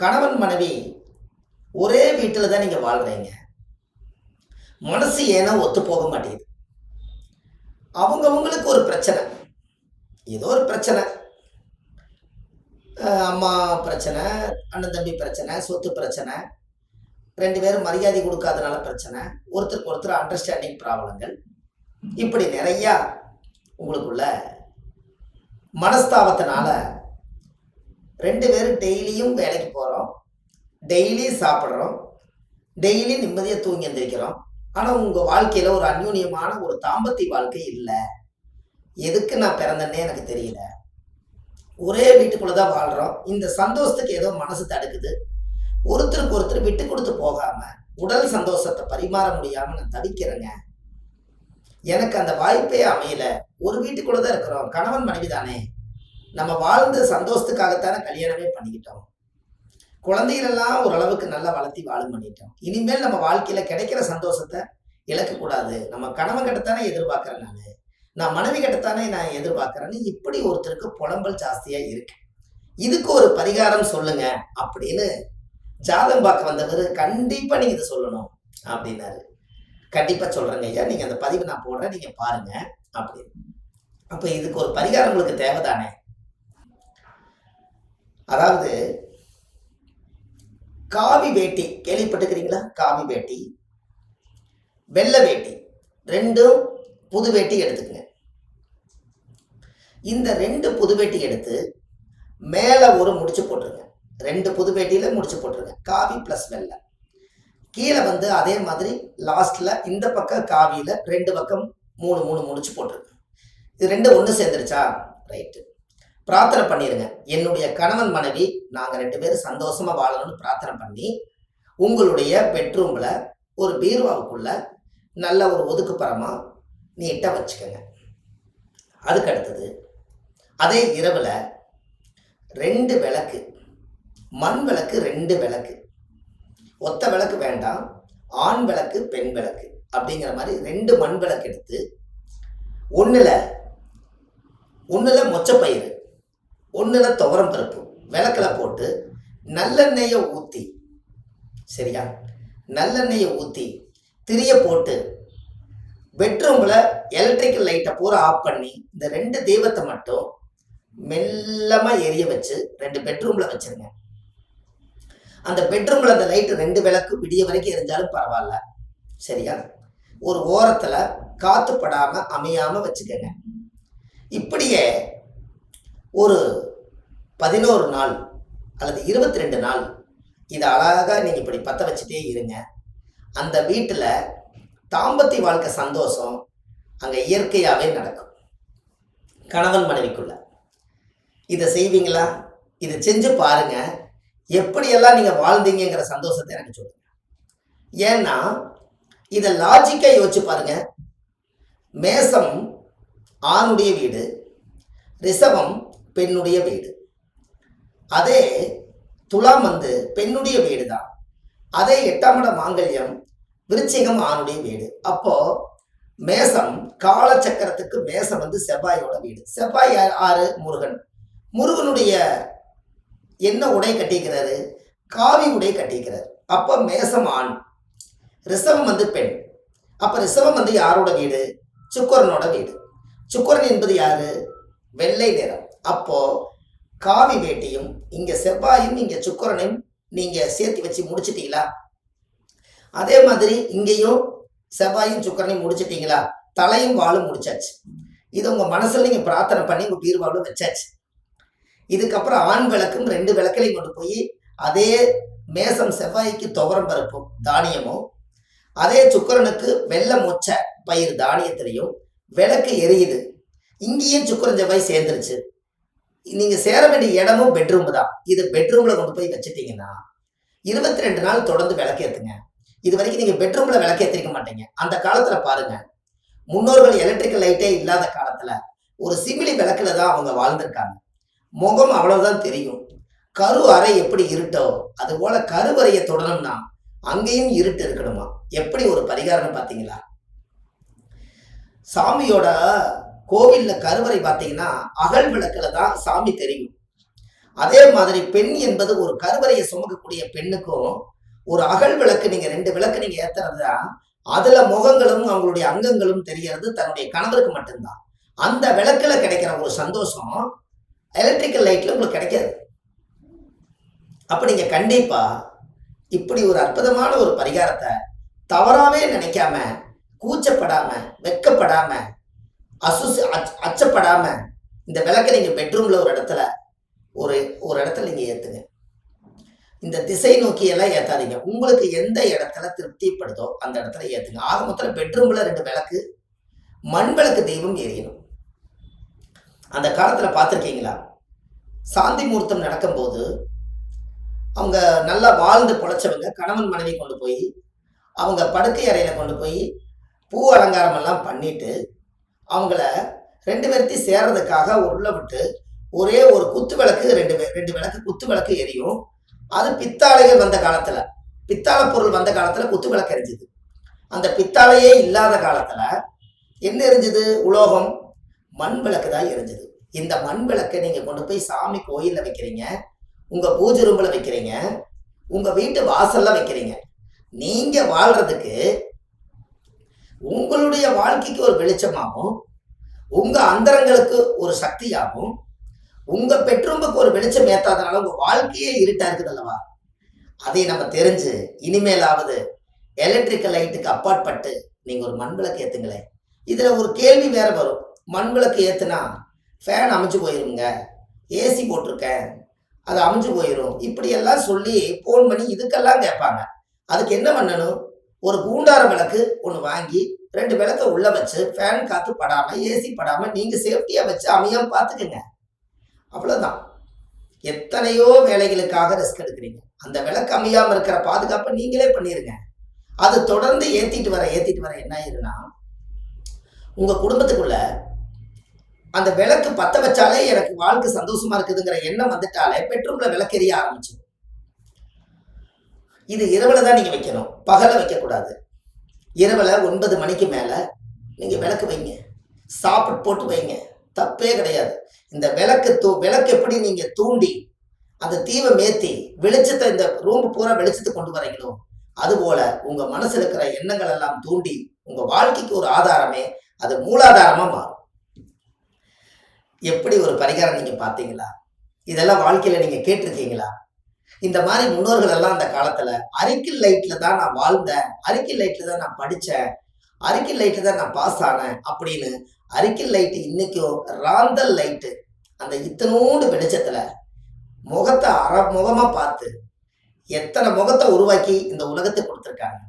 கணவன் மனைவி ஒரே வீட்டில் தான் நீங்கள் வாழ்கிறீங்க. மனசு ஏன்னா ஒத்து போக மாட்டேங்குது. அவங்கவுங்களுக்கு ஒரு பிரச்சனை, ஏதோ ஒரு பிரச்சனை. அம்மா பிரச்சனை, அண்ணன் தம்பி பிரச்சனை, சொத்து பிரச்சனை, ரெண்டு பேரும் மரியாதை கொடுக்காதனால பிரச்சனை, ஒருத்தருக்கு ஒருத்தர் அண்டர்ஸ்டாண்டிங் ப்ராப்ளங்கள், இப்படி நிறையா உங்களுக்குள்ள மனஸ்தாபத்தினால ரெண்டு பேரும் டெய்லியும் வேலைக்கு போகிறோம், டெய்லி சாப்பிட்றோம், டெய்லி நிம்மதியாக தூங்கி எந்திரிக்கிறோம். ஆனால் உங்கள் வாழ்க்கையில் ஒரு அந்யூன்யமான ஒரு தாம்பத்திய வாழ்க்கை இல்லை. எதுக்கு நான் பிறந்தேன்னே எனக்கு தெரியல. ஒரே வீட்டுக்குள்ளே தான் வாழ்கிறோம். இந்த சந்தோஷத்துக்கு ஏதோ மனசு தடுக்குது. ஒருத்தருக்கு ஒருத்தர் விட்டு கொடுத்து போகாமல் உடல் சந்தோஷத்தை பரிமாற முடியாமல் நான் தவிக்கிறேங்க. எனக்கு அந்த வாய்ப்பே அமையல. ஒரு வீட்டுக்குள்ளே தான் இருக்கிறோம், கணவன் மனைவி தானே, நம்ம வாழ்ந்த சந்தோஷத்துக்காகத்தானே கல்யாணமே பண்ணிக்கிட்டோம். குழந்தைகளெல்லாம் ஓரளவுக்கு நல்லா வளர்த்தி வாழும் பண்ணிட்டோம். இனிமேல் நம்ம வாழ்க்கையில் கிடைக்கிற சந்தோஷத்தை இழக்கக்கூடாது. நம்ம கணவன் கிட்டத்தானே எதிர்பார்க்குறேன், நான் மனைவி கிட்டத்தானே நான் எதிர்பார்க்குறேன்னு இப்படி ஒருத்தருக்கு புலம்பல் ஜாஸ்தியாக இருக்கு. இதுக்கு ஒரு பரிகாரம் சொல்லுங்க அப்படின்னு ஜாதகம் பார்க்க வந்தவர் கண்டிப்பாக நீங்கள் இதை சொல்லணும் அப்படின்னாரு. கண்டிப்பாக சொல்கிறேங்க ஐயா, நீங்கள் அந்த பதிவு நான் போடுறேன், நீங்கள் பாருங்க அப்படின்னு. அப்போ இதுக்கு ஒரு பரிகாரம் உங்களுக்கு தேவைதானே. அதாவது காவி வேட்டி கேள்விப்பட்டுக்கிறீங்களா? காவி வேட்டி, வெள்ளை வேட்டி, ரெண்டும் புது வேட்டி எடுத்துக்கங்க. இந்த ரெண்டு புது வேட்டி எடுத்து மேலே ஒரு முடிச்சு போட்டுருங்க. ரெண்டு புது வேட்டியில் முடிச்சு போட்டுருங்க, காவி ப்ளஸ் வெள்ளை. கீழே அதே மாதிரி லாஸ்ட்டில் இந்த பக்கம் காவியில் ரெண்டு பக்கம் மூணு மூணு முடிச்சு போட்டுருங்க. இது ரெண்டு ஒன்று சேர்ந்துருச்சா? ரைட்டு. பிரார்த்தனை பண்ணிடுங்க. என்னுடைய கணவன் மனைவி நாங்கள் ரெண்டு பேரும் சந்தோஷமாக வாழணும்னு பிரார்த்தனை பண்ணி உங்களுடைய பெட்ரூமில் ஒரு பீர்வாவுக்குள்ள நல்ல ஒரு ஒதுக்குப்புறமாக நீட்டாக வச்சுக்கோங்க. அதுக்கு அடுத்தது அதே இரவில் ரெண்டு விளக்கு, மண் விளக்கு, ரெண்டு விளக்கு, ஒத்த விளக்கு வேண்டாம், ஆண் விளக்கு பெண் விளக்கு அப்படிங்கிற மாதிரி ரெண்டு மண் விளக்கு எடுத்து ஒன்றில் மொச்சப்பயிறு, ஒன்றில் துவரம் பருப்பு விளக்கில் போட்டு நல்லெண்ணெயை ஊற்றி, சரியா, நல்லெண்ணெயை ஊற்றி திரிய போட்டு பெட்ரூமில் எலக்ட்ரிக்கல் லைட்டை பூரா ஆஃப் பண்ணி இந்த ரெண்டு தெய்வத்தை மட்டும் மெல்லமாக எரிய வச்சு ரெண்டு பெட்ரூமில் வச்சுருங்க. அந்த பெட்ரூமில் அந்த லைட்டு ரெண்டு விளக்கு விடிய வரைக்கும் எரிஞ்சாலும் பரவாயில்ல, சரியா. ஒரு ஓரத்தில் காற்று படாமல் அமையாமல் வச்சுக்கோங்க. இப்படியே ஒரு 11 நாள் அல்லது 22 நாள் இதை அழகாக நீங்கள் இப்படி பற்ற வச்சுட்டே இருங்க. அந்த வீட்டில் தாம்பத்திய வாழ்க்கை சந்தோஷம் அங்கே இயற்கையாகவே நடக்கும். கணவன் மனைவிக்குள்ள இதை செய்வீங்களா? இதை செஞ்சு பாருங்க. எப்படியெல்லாம் நீங்கள் வாழ்ந்தீங்கிற சந்தோஷத்தை எனக்கு சொல்லுங்க. ஏன்னா இதை லாஜிக்காக யோசிச்சு பாருங்க. மேசம் ஆணுடைய வீடு, ரிஷபம் பெண்ணுடைய வீடு, அதே துலாம் பெண்ணுடைய வீடு தான். அதே 8ஆம் இட மாங்கல்யம் விருச்சிகம் ஆணுடைய வீடு. அப்போ மேசம் காலச்சக்கரத்துக்கு மேசம் செவ்வாயோட வீடு. செவ்வாய் ஆறு முருகன். முருகனுடைய என்ன உடை கட்டிக்கிறாரு? காவி உடை கட்டிக்கிறார். அப்போ மேசம் ஆண், ரிஷபம் பெண். அப்போ ரிஷபம் யாரோட வீடு? சுக்கிரனோட வீடு. சுக்கிரன் என்பது யாரு? வெள்ளை நிறம். அப்போ காவி வேட்டியும் இங்க செவ்வாயும் இங்க சுக்கிரனையும் நீங்க சேர்த்து வச்சு முடிச்சிட்டீங்களா? அதே மாதிரி இங்கேயும் செவ்வாயும் சுக்கிரனையும் முடிச்சிட்டீங்களா? தலையும் வாழும் முடிச்சாச்சு. இது உங்க மனசுல நீங்க பிரார்த்தனை பண்ணி உங்க பீர்வாவில் வச்சாச்சு. இதுக்கப்புறம் ஆண் விளக்கும் ரெண்டு விளக்கலையும் கொண்டு போய் அதே மேசம் செவ்வாய்க்கு துவரம் பருப்பும் தானியமும், அதே சுக்கிரனுக்கு வெள்ளை மொச்ச பயிர் தானியத்திலையும் விளக்கு எரியுது. இங்கேயும் சுக்கிரன் செவ்வாய் சேர்ந்துருச்சு. நீங்க சேர வேண்டிய இடமும் பெட்ரூம் தான். இது பெட்ரூம்ல கொண்டு போய் வச்சுட்டீங்கன்னா 22 நாள் தொடர்ந்து விளக்கேற்றுங்க. இது வரைக்கும் நீங்க பெட்ரூம்ல விளக்கேற்றிருக்க மாட்டீங்க. அந்த காலத்துல பாருங்க, முன்னோர்கள் எலக்ட்ரிக்கல் லைட்டே இல்லாத காலத்துல ஒரு சிமிலி விளக்குல தான் அவங்க வாழ்ந்திருக்காங்க. முகம் அவ்வளவுதான் தெரியும். கரு அறை எப்படி இருட்டோ அது போல கருவறையை தொடணும்னா அங்கேயும் இருட்டு இருக்கணுமா? எப்படி ஒரு பரிகாரம் பார்த்தீங்களா? சாமியோட கோவில்ல கருவறை பார்த்தீங்கன்னா அகல் விளக்குல தான் சாமி தெரியும். அதே மாதிரி பெண் என்பது ஒரு கருவறையை சுமக்கக்கூடிய பெண்ணுக்கும் ஒரு அகல் விளக்கு, நீங்க 2 விளக்கு நீங்க ஏத்துறதா, அதுல முகங்களும் அவங்களுடைய அங்கங்களும் தெரியறது தன்னுடைய கணவருக்கு மட்டும்தான். அந்த விளக்குல கிடைக்கிற ஒரு சந்தோஷம் எலக்ட்ரிக்கல் லைட்ல உங்களுக்கு கிடைக்காது. அப்ப நீங்க கண்டிப்பா இப்படி ஒரு அற்புதமான ஒரு பரிகாரத்தை தவறாவே நினைக்காம, கூச்சப்படாம, வெட்கப்படாம, அச்சப்படாம இந்த விளக்கை நீங்க பெட்ரூம்ல ஒரு இடத்துல ஒரு ஒரு இடத்துல நீங்க ஏத்துங்க. இந்த திசை நோக்கி எல்லாம் ஏத்தாதீங்க. உங்களுக்கு எந்த இடத்துல திருப்திப்படுதோ அந்த இடத்துல ஏத்துங்க. ஆக மொத்தம் பெட்ரூம்ல 2 விளக்கு, மண் விளக்கு தெய்வம் எரியணும். அந்த காலத்துல பார்த்திருக்கீங்களா? சாந்தி முகூர்த்தம் நடக்கும்போது அவங்க நல்லா வாழ்ந்து பொழைச்சவங்க கணவன் மனைவி கொண்டு போய் அவங்க படுக்கை அறையில கொண்டு போய் பூ அலங்காரம் எல்லாம் பண்ணிட்டு அவங்கள 2 பேர்த்தையும் சேர்றதுக்காக உள்ள விட்டு ஒரே ஒரு குத்து விளக்கு 2 விளக்கு குத்து விளக்கு எரியும். அது பித்தாளைகள் வந்த காலத்துல, பித்தாள பொருள் வந்த காலத்துல குத்து விளக்கு எரிஞ்சுது. அந்த பித்தாளையே இல்லாத காலத்துல என்ன எரிஞ்சுது? உலோகம், மண் விளக்கு தான் எரிஞ்சுது. இந்த மண் விளக்கை நீங்க கொண்டு போய் சாமி கோயில்ல வைக்கிறீங்க, உங்க பூஜை ரூம்ல வைக்கிறீங்க, உங்க வீட்டு வாசல்ல வைக்கிறீங்க. நீங்க வாழ்றதுக்கு உங்களுடைய வாழ்க்கைக்கு ஒரு வெளிச்சமாகும், உங்க அந்தரங்களுக்கு ஒரு சக்தியாகும், உங்க பெட்ரூமுக்கு ஒரு வெளிச்சம் ஏத்தாதனால உங்க வாழ்க்கையே இருட்டா இருக்குது அல்லவா? அதை நம்ம தெரிஞ்சு இனிமேலாவது எலக்ட்ரிக்கல் லைட்டுக்கு அப்பாற்பட்டு நீங்க ஒரு மண் விளக்கு ஏத்துங்களேன். இதுல ஒரு கேள்வி வேற வரும். மண் விளக்கு ஏத்துனா ஃபேன் அமைஞ்சு போயிருங்க, ஏசி போட்டிருக்கேன் அது அமைஞ்சு போயிடும், இப்படியெல்லாம் சொல்லி போன் பண்ணி இதுக்கெல்லாம் கேட்பாங்க. அதுக்கு என்ன பண்ணணும்? ஒரு கூண்டார விளக்கு ஒன்று வாங்கி 2 விளக்க உள்ள வச்சு ஃபேன் காத்து படாம, ஏசி படாம நீங்க சேஃப்டியா வச்சு அமையாம பார்த்துக்குங்க. அவ்வளவுதான். எத்தனையோ வேலைகளுக்காக ரிஸ்க் எடுக்கிறீங்க. அந்த விளக்கு அமையாம இருக்கிற பாதுகாப்பை நீங்களே பண்ணிருங்க. அது தொடர்ந்து ஏத்திட்டு வர என்ன ஆயிருன்னா, உங்க குடும்பத்துக்குள்ள அந்த விளக்கு பத்த வச்சாலே எனக்கு வாழ்க்கை சந்தோஷமா இருக்குதுங்கிற எண்ணம் வந்துட்டாலே பெட்ரூம்ல விளக்கு எரிய ஆரம்பிச்சு. இது இரவுல தான் நீங்க வைக்கணும், பகல வைக்கக்கூடாது. இரவுல 9 மணிக்கு மேல நீங்க விளக்கு வைங்க, சாப்பிட்டு போட்டு வைங்க, தப்பே கிடையாது. இந்த விளக்கு எப்படி நீங்க தூண்டி அந்த தீவை மேத்தி வெளிச்சத்தை இந்த ரூம் பூரா வெளிச்சத்தை கொண்டு வரீங்களோ, அதுபோல உங்க மனசுல இருக்கிற எண்ணங்கள் எல்லாம் தூண்டி உங்க வாழ்க்கைக்கு ஒரு ஆதாரமே அது மூலாதாரமா மாறும். எப்படி ஒரு பரிகாரம் நீங்க பார்த்தீங்களா? இதெல்லாம் வாழ்க்கையில நீங்க கேட்டிருக்கீங்களா? இந்த மாதிரி முன்னோர்கள் எல்லாம் அந்த காலத்துல அரிக்கில் லைட்ல தான் நான் வாழ்ந்தேன், அரிக்கில் லைட்ல தான் நான் படிச்சேன், அரிக்கில் லைட்ல தான் நான் பாஸ் ஆனேன் அப்படின்னு அரிக்கில் லைட்டு இன்னைக்கும் ராந்தல் லைட்டு அந்த இத்தனோண்டு வெளிச்சத்துல முகத்தை முகமா பார்த்து எத்தனை முகத்தை உருவாக்கி இந்த உலகத்தை கொடுத்துருக்காங்க.